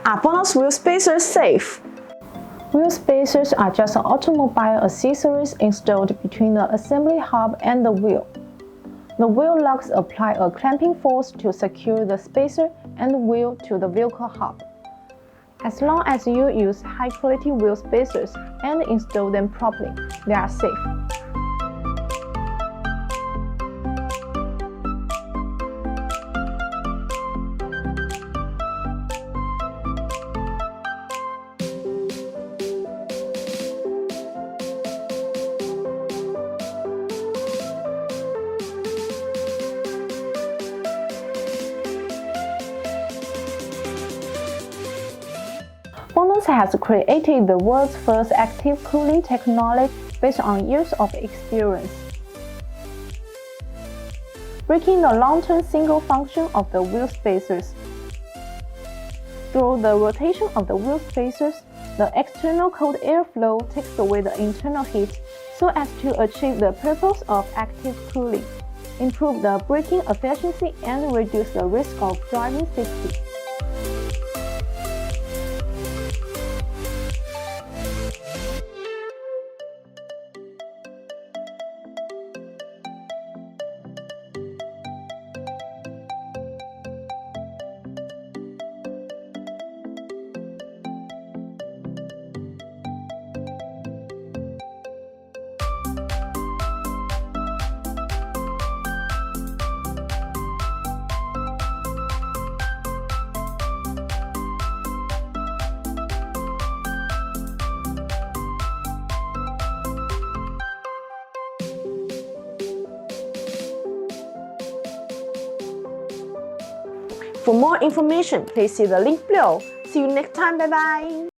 Are bonus wheel spacers safe? Wheel spacers are just automobile accessories installed between the assembly hub and the wheel. The wheel lugs apply a clamping force to secure the spacer and the wheel to the vehicle hub. As long as you use high-quality wheel spacers and install them properly, they are safe. BONOSS has created the world's first active cooling technology based on years of experience, breaking the long-term single function of the wheel spacers. Through the rotation of the wheel spacers, the external cold airflow takes away the internal heat so as to achieve the purpose of active cooling, improve the braking efficiency, and reduce the risk of driving safety. For more information, please see the link below. See you next time. Bye bye.